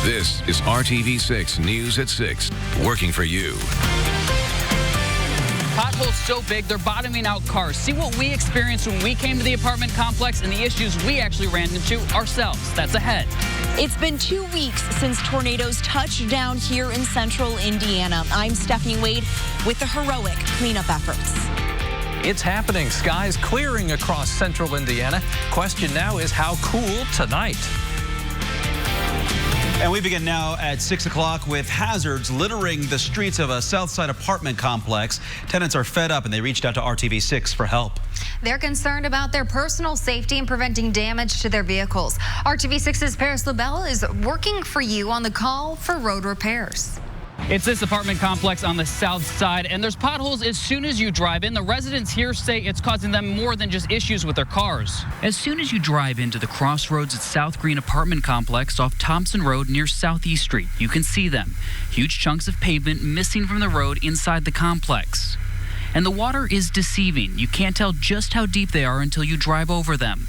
This is RTV6 News at 6, working for you. Potholes so big, they're bottoming out cars. See what we experienced when we came to the apartment complex and the issues we actually ran into ourselves. That's ahead. It's been 2 weeks since tornadoes touched down here in central Indiana. I'm Stephanie Wade with the heroic cleanup efforts. It's happening. Skies clearing across central Indiana. Question now is how cool tonight? And we begin now at 6 o'clock with hazards littering the streets of a Southside apartment complex. Tenants are fed up and they reached out to RTV6 for help. They're concerned about their personal safety and preventing damage to their vehicles. RTV6's Paris LaBelle is working for you on the call for road repairs. It's this apartment complex on the south side, and there's potholes as soon as you drive in. The residents here say it's causing them more than just issues with their cars. As soon as you drive into the crossroads at South Green apartment complex off Thompson Road near Southeast Street, you can see them. Huge chunks of pavement missing from the road inside the complex. And the water is deceiving. You can't tell just how deep they are until you drive over them.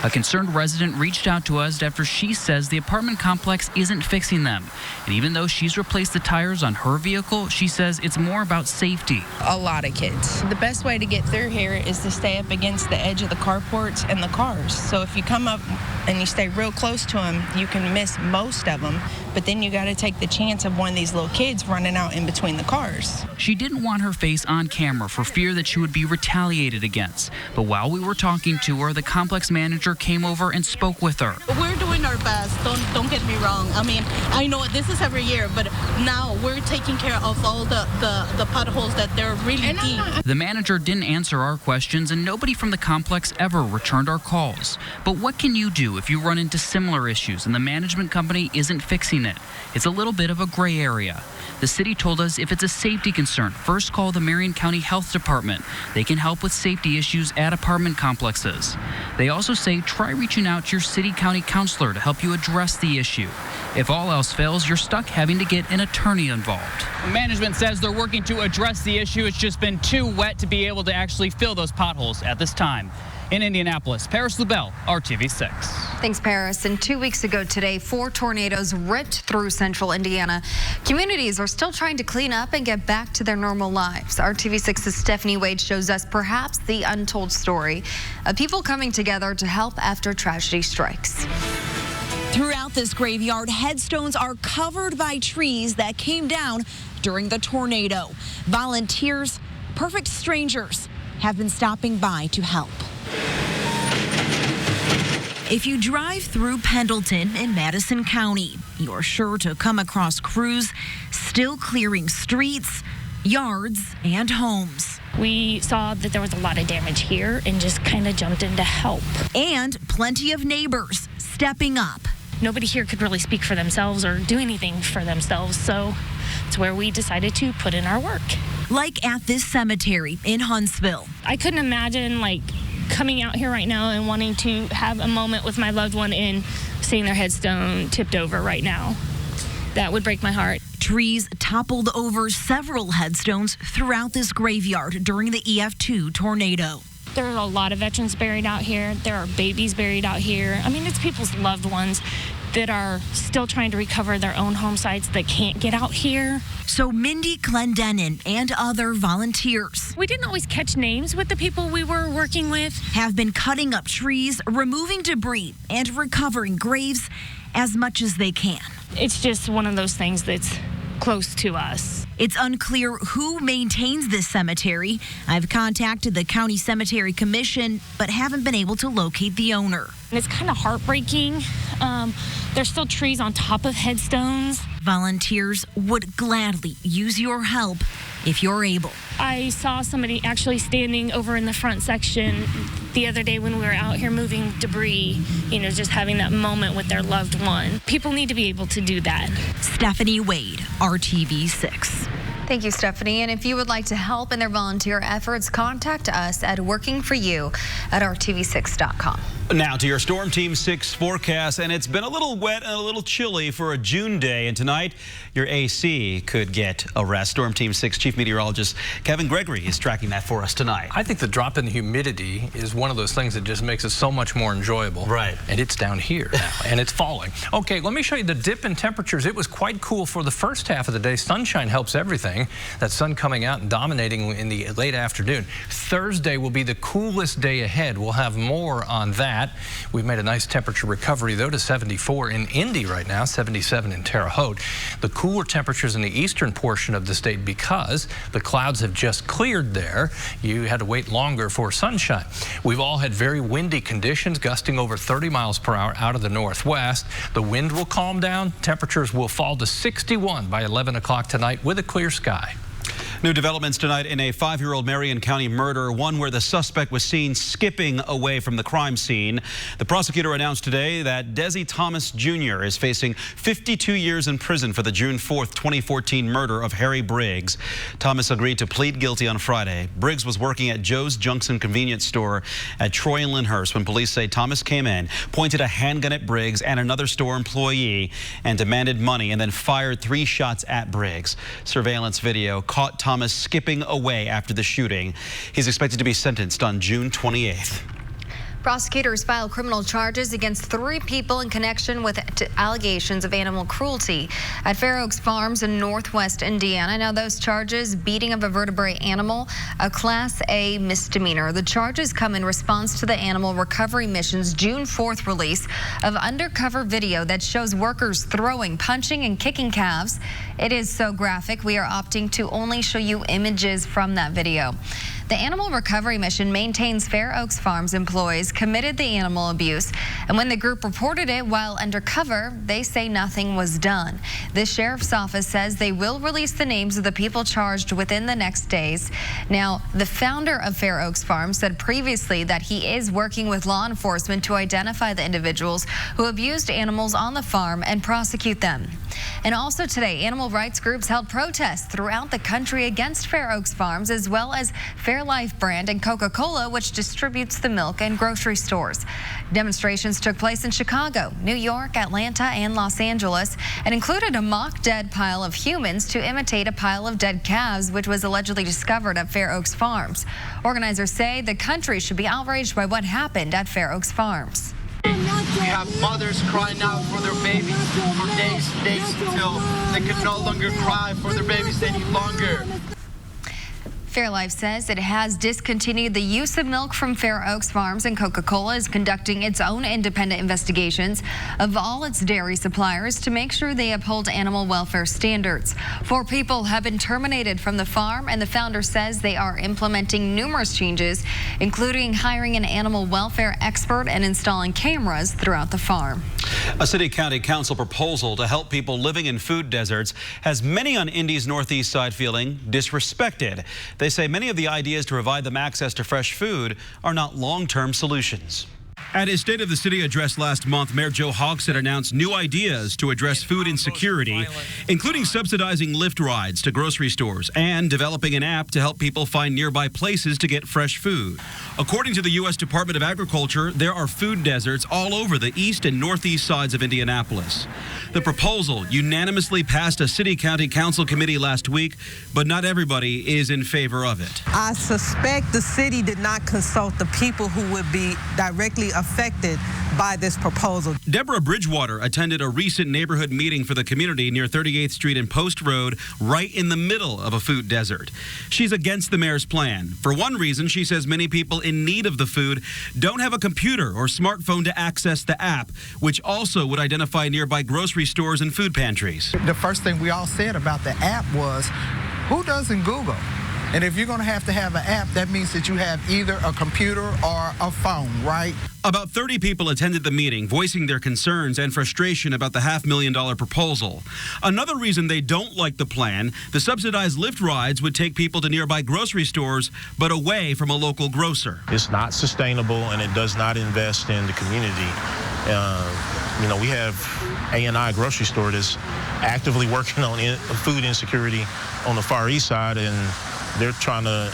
A concerned resident reached out to us after she says the apartment complex isn't fixing them. And even though she's replaced the tires on her vehicle, she says it's more about safety. A lot of kids. The best way to get through here is to stay up against the edge of the carports and the cars. So if you come up and you stay real close to them, you can miss most of them. But then you got to take the chance of one of these little kids running out in between the cars. She didn't want her face on camera for fear that she would be retaliated against. But while we were talking to her, the complex manager came over and spoke with her. We're doing our best. Don't get me wrong. I mean, I know this is every year, but now we're taking care of all the potholes that they're really deep. The manager didn't answer our questions, and nobody from the complex ever returned our calls. But what can you do if you run into similar issues and the management company isn't fixing it? It's a little bit of a gray area. The city told us if it's a safety concern, first call the Marion County Health Department. They can help with safety issues at apartment complexes. They also say try reaching out to your city-county counselor to help you address the issue. If all else fails, you're stuck having to get an attorney involved. Management says they're working to address the issue. It's just been too wet to be able to actually fill those potholes at this time. In Indianapolis, Paris LaBelle, RTV6. Thanks, Paris. And 2 weeks ago today, 4 tornadoes ripped through central Indiana. Communities are still trying to clean up and get back to their normal lives. RTV6's Stephanie Wade shows us perhaps the untold story of people coming together to help after tragedy strikes. Throughout this graveyard, headstones are covered by trees that came down during the tornado. Volunteers, perfect strangers, have been stopping by to help. If you drive through Pendleton in Madison County, you're sure to come across crews still clearing streets, yards, and homes. We saw that there was a lot of damage here and just kind of jumped in to help. And plenty of neighbors stepping up. Nobody here could really speak for themselves or do anything for themselves, so it's where we decided to put in our work. Like at this cemetery in Huntsville. I couldn't imagine coming out here right now and wanting to have a moment with my loved one and seeing their headstone tipped over right now. That would break my heart. Trees toppled over several headstones throughout this graveyard during the EF2 tornado. There are a lot of veterans buried out here. There are babies buried out here. I mean, it's people's loved ones that are still trying to recover their own home sites that can't get out here. So Mindy Clendenin and other volunteers. We didn't always catch names with the people we were working with. Have been cutting up trees, removing debris, and recovering graves as much as they can. It's just one of those things that's close to us. It's unclear who maintains this cemetery. I've contacted the County Cemetery Commission, but haven't been able to locate the owner. And it's kind of heartbreaking. There's still trees on top of headstones. Volunteers would gladly use your help if you're able. I saw somebody actually standing over in the front section the other day when we were out here moving debris, just having that moment with their loved one. People need to be able to do that. Stephanie Wade, RTV6. Thank you, Stephanie. And if you would like to help in their volunteer efforts, contact us at workingforyou@rtv6.com. Now to your Storm Team 6 forecast, and it's been a little wet and a little chilly for a June day, and tonight your AC could get a rest. Storm Team 6 Chief Meteorologist Kevin Gregory is tracking that for us tonight. I think the drop in the humidity is one of those things that just makes it so much more enjoyable. Right. And it's down here now, and it's falling. Okay, let me show you the dip in temperatures. It was quite cool for the first half of the day. Sunshine helps everything. That sun coming out and dominating in the late afternoon. Thursday will be the coolest day ahead. We'll have more on that. We've made a nice temperature recovery, though, to 74 in Indy right now, 77 in Terre Haute. The cooler temperatures in the eastern portion of the state because the clouds have just cleared there. You had to wait longer for sunshine. We've all had very windy conditions, gusting over 30 miles per hour out of the northwest. The wind will calm down. Temperatures will fall to 61 by 11 o'clock tonight with a clear sky. New developments tonight in a 5-year-old Marion County murder, one where the suspect was seen skipping away from the crime scene. The prosecutor announced today that Desi Thomas Jr. is facing 52 years in prison for the June 4th, 2014 murder of Harry Briggs. Thomas agreed to plead guilty on Friday. Briggs was working at Joe's Junction convenience store at Troy and Lyndhurst when police say Thomas came in, pointed a handgun at Briggs and another store employee, and demanded money, and then fired 3 shots at Briggs. Surveillance video caught Thomas skipping away after the shooting. He's expected to be sentenced on June 28th. Prosecutors filed criminal charges against 3 people in connection with allegations of animal cruelty at Fair Oaks Farms in northwest Indiana. Now, those charges: beating of a vertebrate animal, a Class A misdemeanor. The charges come in response to the Animal Recovery Mission's June 4th release of undercover video that shows workers throwing, punching, and kicking calves. It is so graphic, we are opting to only show you images from that video. The Animal Recovery Mission maintains Fair Oaks Farms employees committed the animal abuse, and when the group reported it while undercover, they say nothing was done. The sheriff's office says they will release the names of the people charged within the next days. Now, the founder of Fair Oaks Farms said previously that he is working with law enforcement to identify the individuals who abused animals on the farm and prosecute them. And also today, animal rights groups held protests throughout the country against Fair Oaks Farms, as well as Fairlife brand and Coca-Cola, which distributes the milk in grocery stores. Demonstrations took place in Chicago, New York, Atlanta, and Los Angeles, and included a mock dead pile of humans to imitate a pile of dead calves, which was allegedly discovered at Fair Oaks Farms. Organizers say the country should be outraged by what happened at Fair Oaks Farms. We have mothers crying out for their babies for days until they can no longer cry for their babies any longer. Fairlife says it has discontinued the use of milk from Fair Oaks Farms, and Coca-Cola is conducting its own independent investigations of all its dairy suppliers to make sure they uphold animal welfare standards. 4 people have been terminated from the farm, and the founder says they are implementing numerous changes, including hiring an animal welfare expert and installing cameras throughout the farm. A city-county council proposal to help people living in food deserts has many on Indy's northeast side feeling disrespected. They say many of the ideas to provide them access to fresh food are not long-term solutions. At his State of the City address last month, Mayor Joe Hogsett announced new ideas to address food insecurity, including subsidizing Lyft rides to grocery stores and developing an app to help people find nearby places to get fresh food. According to the U.S. Department of Agriculture, there are food deserts all over the east and northeast sides of Indianapolis. The proposal unanimously passed a city-county council committee last week, but not everybody is in favor of it. I suspect the city did not consult the people who would be directly affected by this proposal. Deborah Bridgewater attended a recent neighborhood meeting for the community near 38th Street and Post Road, right in the middle of a food desert. She's against the mayor's plan. For one reason, she says many people in need of the food don't have a computer or smartphone to access the app, which also would identify nearby grocery stores and food pantries. The first thing we all said about the app was, who doesn't Google? And if you're going to have an app, that means that you have either a computer or a phone, right? About 30 people attended the meeting, voicing their concerns and frustration about the $500,000 proposal. Another reason they don't like the plan, the subsidized Lyft rides would take people to nearby grocery stores, but away from a local grocer. It's not sustainable, and it does not invest in the community. We have A&I grocery store that's actively working on food insecurity on the Far East side, and they're trying to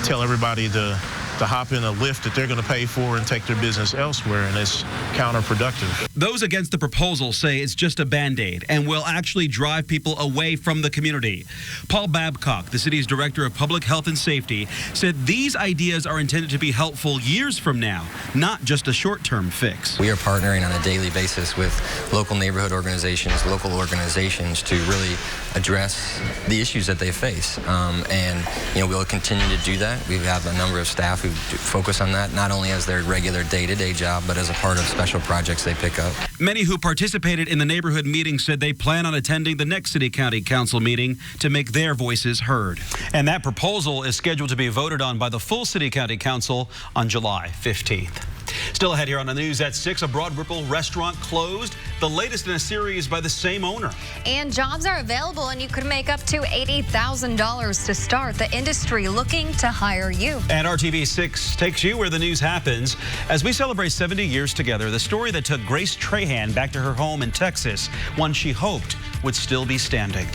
tell everybody to hop in a lift that they're going to pay for and take their business elsewhere, and it's counterproductive. Those against the proposal say it's just a Band-Aid and will actually drive people away from the community. Paul Babcock, the city's director of public health and safety, said these ideas are intended to be helpful years from now, not just a short-term fix. We are partnering on a daily basis with local neighborhood organizations, local organizations to really address the issues that they face. And we'll continue to do that. We have a number of staff who focus on that, not only as their regular day-to-day job, but as a part of special projects they pick up. Many who participated in the neighborhood meeting said they plan on attending the next City County Council meeting to make their voices heard. And that proposal is scheduled to be voted on by the full City County Council on July 15th. Still ahead here on the news at 6, a Broad Ripple restaurant closed, the latest in a series by the same owner. And jobs are available, and you could make up to $80,000 to start. The industry looking to hire you. And RTV6 takes you where the news happens as we celebrate 70 years together. The story that took Grace Trahan back to her home in Texas, one she hoped would still be standing.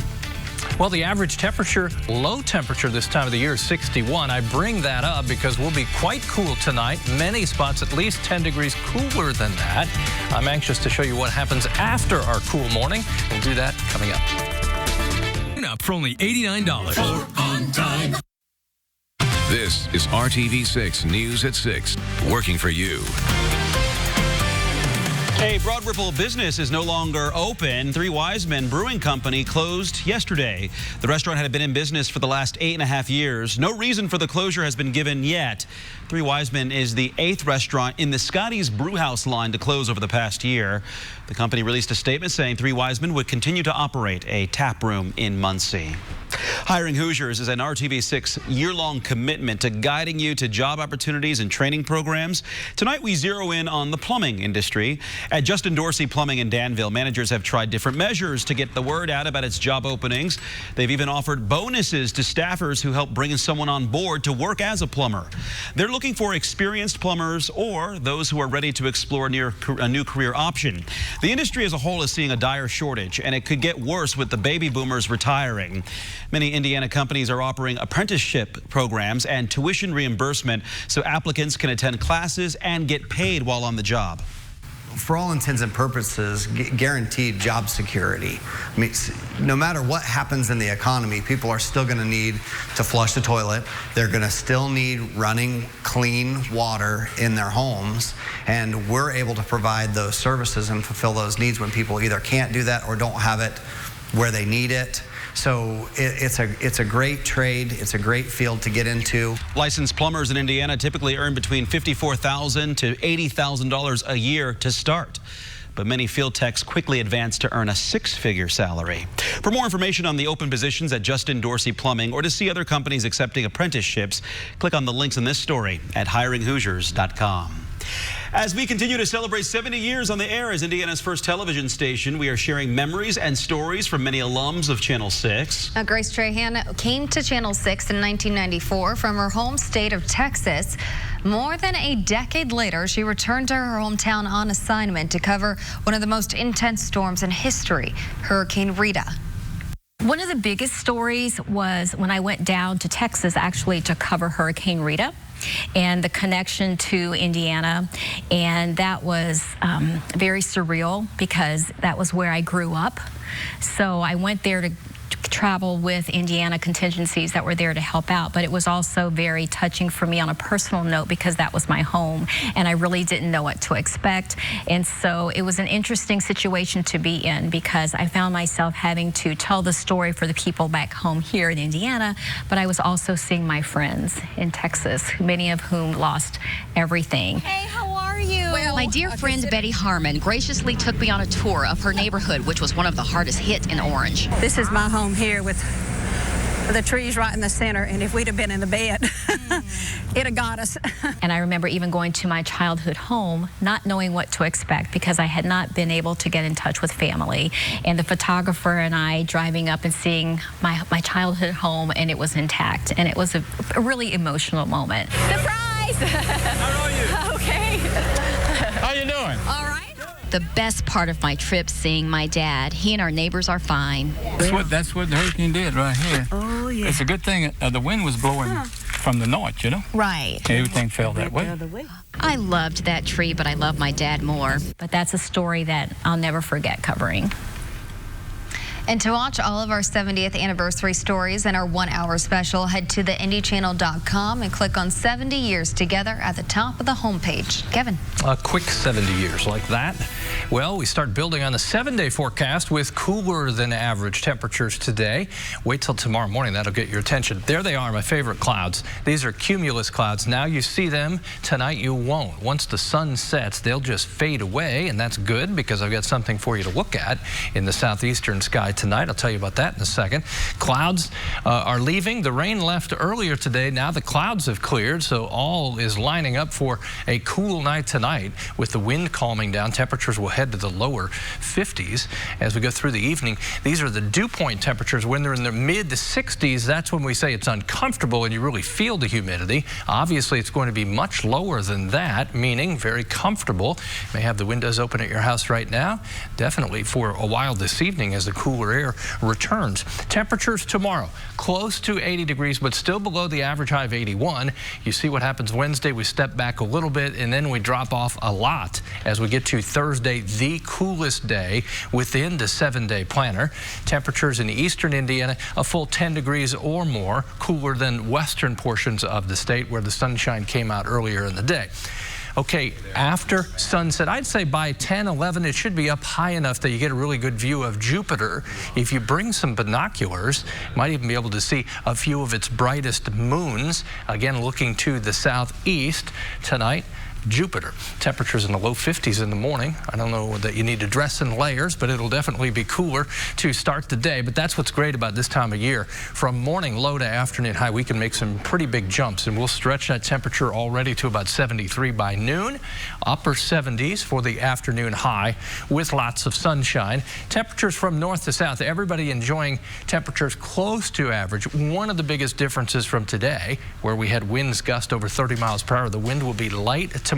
Well, the average temperature, low temperature this time of the year is 61. I bring that up because we'll be quite cool tonight. Many spots at least 10 degrees cooler than that. I'm anxious to show you what happens after our cool morning. We'll do that coming up. Up for only $89. On time. This is RTV6 News at 6, working for you. A Broad Ripple business is no longer open. Three Wise Men Brewing Company closed yesterday. The restaurant had been in business for the last 8.5 years. No reason for the closure has been given yet. Three Wise Men is the 8th restaurant in the Scotty's Brewhouse line to close over the past year. The company released a statement saying Three Wise Men would continue to operate a tap room in Muncie. Hiring Hoosiers is an RTV6 year-long commitment to guiding you to job opportunities and training programs. Tonight, we zero in on the plumbing industry. At Justin Dorsey Plumbing in Danville, managers have tried different measures to get the word out about its job openings. They've even offered bonuses to staffers who help bring someone on board to work as a plumber. They're looking for experienced plumbers or those who are ready to explore a new career option. The industry as a whole is seeing a dire shortage, and it could get worse with the baby boomers retiring. Many Indiana companies are offering apprenticeship programs and tuition reimbursement so applicants can attend classes and get paid while on the job. For all intents and purposes, guaranteed job security. I mean, no matter what happens in the economy, people are still going to need to flush the toilet. They're going to still need running, clean water in their homes. And we're able to provide those services and fulfill those needs when people either can't do that or don't have it where they need it. So it's a great trade. It's a great field to get into. Licensed plumbers in Indiana typically earn between $54,000 to $80,000 a year to start. But many field techs quickly advance to earn a 6-figure salary. For more information on the open positions at Justin Dorsey Plumbing or to see other companies accepting apprenticeships, click on the links in this story at hiringhoosiers.com. As we continue to celebrate 70 years on the air as Indiana's first television station, we are sharing memories and stories from many alums of Channel 6. Grace Trahan came to Channel 6 in 1994 from her home state of Texas. More than a decade later, she returned to her hometown on assignment to cover one of the most intense storms in history, Hurricane Rita. One of the biggest stories was when I went down to Texas actually to cover Hurricane Rita and the connection to Indiana, and that was very surreal because that was where I grew up. So I went there to travel with Indiana contingencies that were there to help out, but it was also very touching for me on a personal note because that was my home and I really didn't know what to expect. And so it was an interesting situation to be in because I found myself having to tell the story for the people back home here in Indiana, but I was also seeing my friends in Texas, many of whom lost everything. Hey, how are you? Well, my dear friend Betty Harmon graciously took me on a tour of her neighborhood, which was one of the hardest hit in Orange. This is my home here with the trees right in the center, and if we'd have been in the bed, it'd have got us. And I remember even going to my childhood home, not knowing what to expect because I had not been able to get in touch with family. And the photographer and I driving up and seeing my childhood home, and it was intact. And it was a really emotional moment. Surprise! How are you? Okay. How you doing? All right. The best part of my trip, seeing my dad. He and our neighbors are fine. That's what the hurricane did right here. Oh, yeah. It's a good thing the wind was blowing from the north, you know? Right. Everything fell that way. I loved that tree, but I love my dad more. But that's a story that I'll never forget covering. And to watch all of our 70th anniversary stories and our 1-hour special, head to theindychannel.com and click on 70 Years Together at the top of the homepage. Kevin. A quick 70 years like that. Well, we start building on the 7-day forecast with cooler than average temperatures today. Wait till tomorrow morning. That'll get your attention. There they are, my favorite clouds. These are cumulus clouds. Now you see them. Tonight you won't. Once the sun sets, they'll just fade away, and that's good because I've got something for you to look at in the southeastern sky tonight. I'll tell you about that in a second. Clouds are leaving. The rain left earlier today. Now the clouds have cleared, so all is lining up for a cool night tonight with the wind calming down. Temperatures will head to the lower 50s as we go through the evening. These are the dew point temperatures. When they're in the mid to 60s, that's when we say it's uncomfortable and you really feel the humidity. Obviously, it's going to be much lower than that, meaning very comfortable. You may have the windows open at your house right now. Definitely for a while this evening as the cooler air returns. Temperatures tomorrow, close to 80 degrees, but still below the average high of 81. You see what happens Wednesday. We step back a little bit, and then we drop off a lot as we get to Thursday, the coolest day within the 7-day planner. Temperatures in eastern Indiana, a full 10 degrees or more, cooler than western portions of the state where the sunshine came out earlier in the day. Okay, after sunset, I'd say by 10, 11, it should be up high enough that you get a really good view of Jupiter. If you bring some binoculars, you might even be able to see a few of its brightest moons. Again, looking to the southeast tonight. Jupiter. Temperatures in the low 50s in the morning. I don't know that you need to dress in layers, but it'll definitely be cooler to start the day. But that's what's great about this time of year. From morning low to afternoon high, we can make some pretty big jumps, and we'll stretch that temperature already to about 73 by noon. Upper 70s for the afternoon high with lots of sunshine. Temperatures from north to south, everybody enjoying temperatures close to average. One of the biggest differences from today, where we had winds gust over 30 miles per hour, the wind will be light tomorrow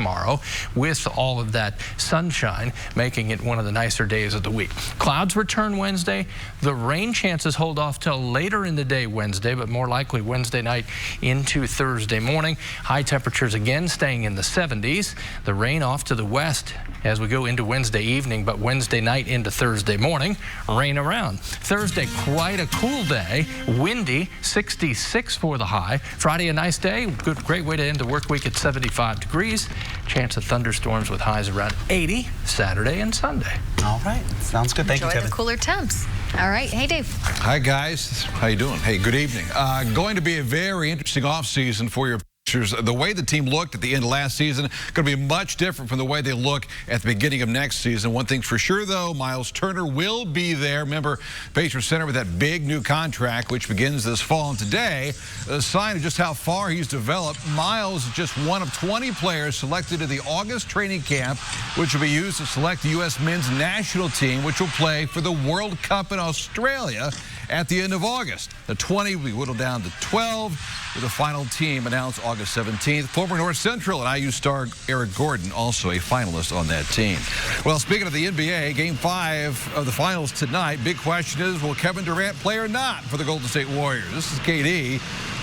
with all of that sunshine, making it one of the nicer days of the week. Clouds return Wednesday. The rain chances hold off till later in the day Wednesday, but more likely Wednesday night into Thursday morning. High temperatures again staying in the 70s. The rain off to the west as we go into Wednesday evening, but Wednesday night into Thursday morning, rain around. Thursday, quite a cool day. Windy, 66 for the high. Friday, a nice day. Great way to end the work week at 75 degrees. Chance of thunderstorms with highs around 80 Saturday and Sunday. All right. Sounds good. Thank you, Kevin. Enjoy the cooler temps. All right. Hey, Dave. Hi, guys. How you doing? Hey, good evening. Going to be a very interesting offseason for your pictures. The way the team looked at the end of last season going to be much different from the way they look at the beginning of next season. One thing's for sure, though, Miles Turner will be there. Remember, Patriots center with that big new contract, which begins this fall. And today, a sign of just how far he's developed. Miles is just one of 20 players selected to the August training camp, which will be used to select the U.S. men's national team, which will play for the World Cup in Australia at the end of August. The 20 will be whittled down to 12, with the final team announced August 17th. Former North Central and IU star Eric Gordon, also a finalist on that team. Well, speaking of the NBA, Game 5 of the finals tonight. Big question is, will Kevin Durant play or not for the Golden State Warriors? This is KD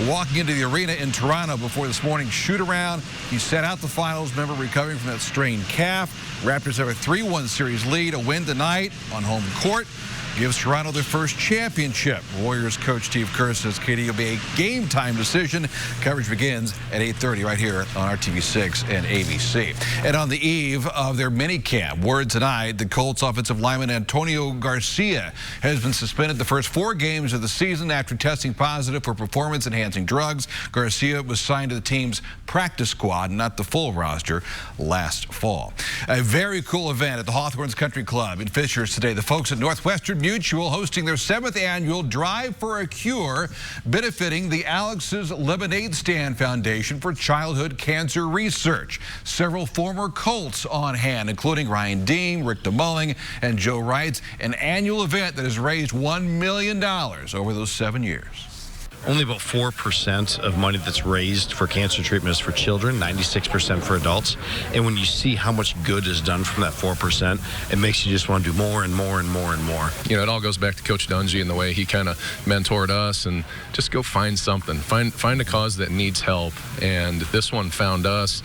walking into the arena in Toronto before this morning's shoot-around. He set out the finals, remember, recovering from that strained calf. Raptors have a 3-1 series lead. A win tonight on home court gives Toronto their first championship. Warriors coach Steve Kerr says KD will be a game-time decision. Coverage begins at 8:30 right here on RTV6 and ABC. And on the eve of their minicamp, word tonight, the Colts offensive lineman Antonio Garcia has been suspended the first 4 games of the season after testing positive for performance-enhancing drugs. Garcia was signed to the team's practice squad, not the full roster, last fall. A very cool event at the Hawthorns Country Club in Fishers today. The folks at Northwestern Mutual hosting their 7th annual Drive for a Cure, benefiting the Alex's Lemonade Stand Foundation for Childhood Cancer Research. Several former Colts on hand, including Ryan Dean, Rick DeMulling, and Joe Wright. An annual event that has raised $1 million over those 7 years. only about 4% of money that's raised for cancer treatment is for children, 96% for adults. And when you see how much good is done from that 4%, it makes you just want to do more and more and more and more. You know, it all goes back to Coach Dungy and the way he kind of mentored us, and just go find something. Find a cause that needs help. And this one found us.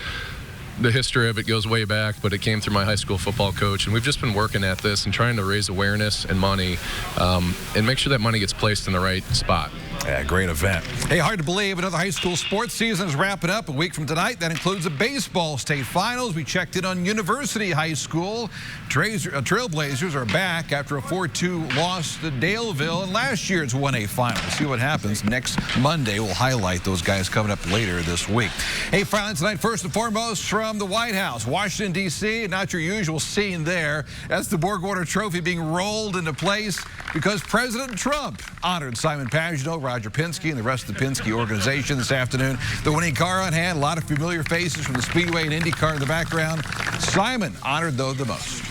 The history of it goes way back, but it came through my high school football coach, and we've just been working at this and trying to raise awareness and money and make sure that money gets placed in the right spot. Yeah, great event. Hey, hard to believe another high school sports season is wrapping up a week from tonight. That includes the baseball state finals. We checked in on University High School. Trailblazers are back after a 4-2 loss to Daleville in last year's 1A final. We'll see what happens next Monday. We'll highlight those guys coming up later this week. Hey, finally tonight, first and foremost from the White House, Washington, D.C. Not your usual scene there. That's the Borg-Warner Trophy being rolled into place because President Trump honored Simon Pagino, Roger Penske, and the rest of the Penske organization this afternoon. The winning car on hand, a lot of familiar faces from the Speedway and IndyCar in the background. Simon honored, though, the most.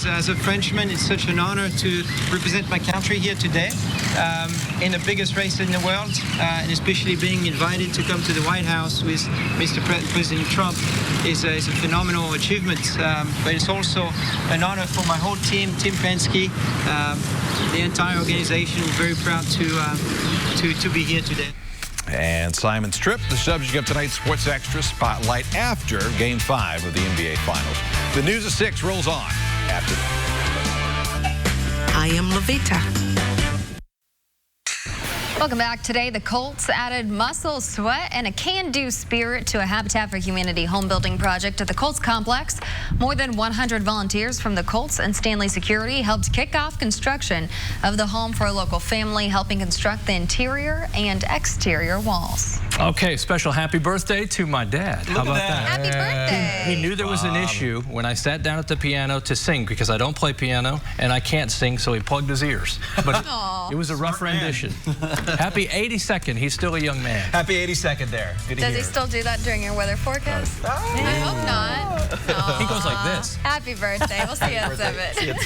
As a Frenchman, it's such an honor to represent my country here today in the biggest race in the world, and especially being invited to come to the White House with President Trump is a phenomenal achievement. But it's also an honor for my whole team, Team Penske, the entire organization. We're very proud to be here today. And Simon's trip, the subject of tonight's Sports Extra Spotlight after Game 5 of the NBA Finals. The News at 6 rolls on after that. I am Levita. Welcome back. Today, the Colts added muscle, sweat, and a can-do spirit to a Habitat for Humanity home building project at the Colts complex. More than 100 volunteers from the Colts and Stanley Security helped kick off construction of the home for a local family, helping construct the interior and exterior walls. Okay, special happy birthday to my dad. How about that? Happy birthday. He knew there was an issue when I sat down at the piano to sing, because I don't play piano and I can't sing, so he plugged his ears. But it was a rough rendition. Happy 82nd. He's still a young man. Happy 82nd there. Good to Does hear. he still do that during your weather forecast? I hope not. He goes like this. Happy birthday. We'll see you at 7.